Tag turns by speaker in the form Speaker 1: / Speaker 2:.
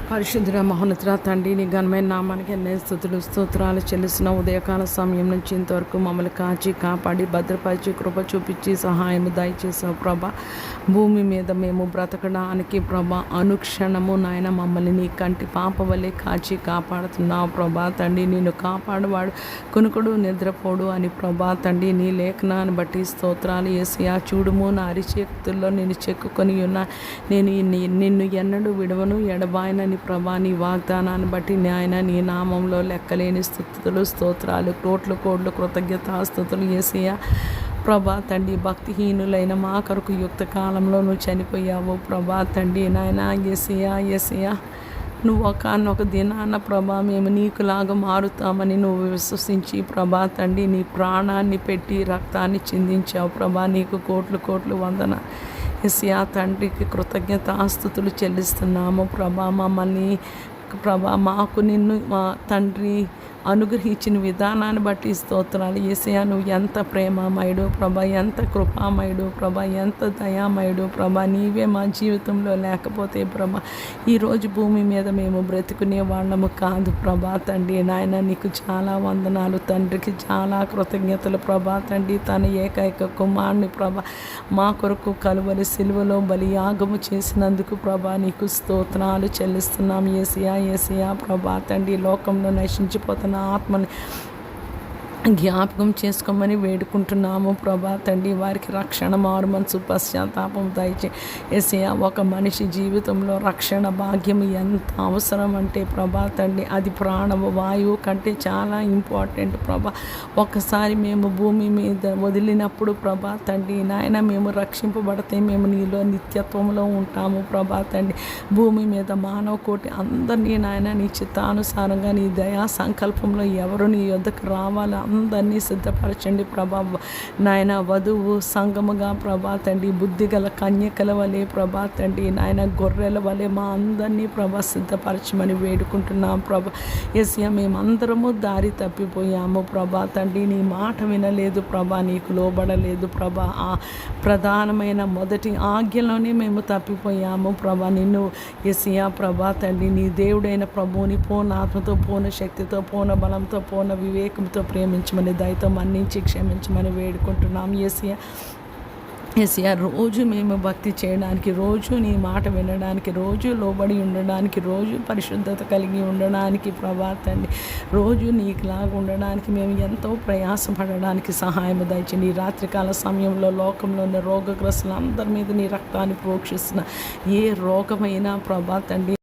Speaker 1: పరిశుద్ధుడ మహోన్నతుడ తండ్రి, నీ ఘనమైన నామానికి ఎన్నో స్తుతులు స్తోత్రాలు చెల్లిస్తున్న ఉదయకాల సమయం నుంచి ఇంతవరకు మమ్మల్ని కాచి కాపాడి భద్రపరిచి కృప చూపించి సహాయం దయచేసావు ప్రభా. భూమి మీద మేము బ్రతకడానికి ప్రభా అనుక్షణము నాయన మమ్మల్ని నీ కంటి పాప వల్లే కాచి కాపాడుతున్నావు ప్రభా. తండ్రి నిన్ను కాపాడువాడు కొనుకుడు నిద్రపోడు అని ప్రభా. తండ్రి నీ లేఖనాన్ని బట్టి స్తోత్రాలు యేసయ్యా. చూడుము నా అరిచేతుల్లో నేను చెక్కుకొని ఉన్నా, నేను నిన్ను ఎన్నడూ విడవను ఎడబాయనని ప్రభా. నీ వాగ్దానాన్ని బట్టి నాయన నీ నామంలో లెక్కలేని స్తుతులు స్తోత్రాలు కోట్లు కృతజ్ఞతాస్తుతులు యేసయ్యా. ప్రభా తండ్రి, భక్తిహీనులైన మా కొరకు యుక్త కాలంలో నువ్వు చనిపోయావు ప్రభా. తండ్రి నాయన యేసయ్యా, నువ్వు ఒకనొక దినాన ప్రభా మేము నీకులాగా మారుతామని నువ్వు విశ్వసించి ప్రభా తండ్రి నీ ప్రాణాన్ని పెట్టి రక్తాన్ని చిందించావు ప్రభా. నీకు కోట్లు వందన యేసయ్యా. తండ్రికి కృతజ్ఞతాస్తుతులు చెల్లిస్తున్నాము ప్రభా. మమ్మల్ని ప్రభా మాకు నిన్ను మా తండ్రి అనుగ్రహించిన విధానాన్ని బట్టి స్తోత్రాలు యేసయ్యా. నువ్వు ఎంత ప్రేమమయుడు ప్రభా, ఎంత కృపామయుడు ప్రభా, ఎంత దయామయుడు ప్రభా. నీవే మా జీవితంలో లేకపోతే ప్రభా ఈరోజు భూమి మీద మేము బ్రతుకునే వాళ్ళము కాదు ప్రభా. తండ్రి నాయన నీకు చాలా వందనాలు, తండ్రికి చాలా కృతజ్ఞతలు ప్రభా. తండ్రి తన ఏకైక కుమారుని ప్రభా మా కొరకు కలువరి సిలువలో బలియాగము చేసినందుకు ప్రభా నీకు స్తోత్రాలు చెల్లిస్తున్నాం యేసయ్యా ప్రభా. తండ్రి లోకంలో నశించిపోతున్న ఆత్మని జ్ఞాపకం చేసుకోమని వేడుకుంటున్నాము ప్రభా. తండ్రి వారికి రక్షణ, మారు మనసు, పశ్చాత్తాపం దయచే యేసయ్యా. ఒక మనిషి జీవితంలో రక్షణ భాగ్యం ఎంత అవసరం అంటే ప్రభా తండ్రి అది ప్రాణము వాయువు కంటే చాలా ఇంపార్టెంట్ ప్రభా. ఒక్కసారి మేము భూమి మీద వదిలినప్పుడు ప్రభా తండ్రి నాయన మేము రక్షింపబడితే మేము నీలో నిత్యత్వంలో ఉంటాము ప్రభా తండ్రి. భూమి మీద మానవ కోటి అందరినీ నాయన నీ చిత్తానుసారంగా నీ దయా సంకల్పంలో ఎవరు నీ యొద్దకు రావాలో అందరినీ సిద్ధపరచండి ప్రభా. నాయన వధువు సంగముగా ప్రభా తండ్రి బుద్ధిగల కన్యకల వలె ప్రభా తండ్రి నాయన గొర్రెల వలె మా అందరినీ ప్రభా సిద్ధపరచమని వేడుకుంటున్నాం ప్రభా. యేసయ్యా మేమందరము దారి తప్పిపోయాము ప్రభా తండ్రి. నీ మాట వినలేదు ప్రభా, నీకు లోబడలేదు ప్రభా. ఆ ప్రధానమైన మొదటి ఆజ్ఞలోనే మేము తప్పిపోయాము ప్రభా. నిన్ను యేసయ్యా ప్రభా తండ్రి నీ దేవుడైన ప్రభువుని పూర్ణ ఆత్మతో, పూర్ణ శక్తితో, పూర్ణ బలంతో, పూర్ణ వివేకంతో ప్రేమించమని దయతో మన్నించి క్షమించమని వేడుకుంటున్నాం యేసయ్యా. రోజు మేము భక్తి చేయడానికి, రోజు నీ మాట వినడానికి, రోజు లోబడి ఉండడానికి, రోజు పరిశుద్ధత కలిగి ఉండడానికి ప్రభా తండ్రి, రోజు నీకులాగా ఉండడానికి మేము ఎంతో ప్రయాసపడడానికి సహాయం దయచండి. ఈ రాత్రికాల సమయంలో లోకంలో ఉన్న రోగగ్రస్తులందరి మీద నీ రక్తాన్ని ప్రోక్షిస్తున్న ఏ రోగమైనా ప్రభా తండ్రి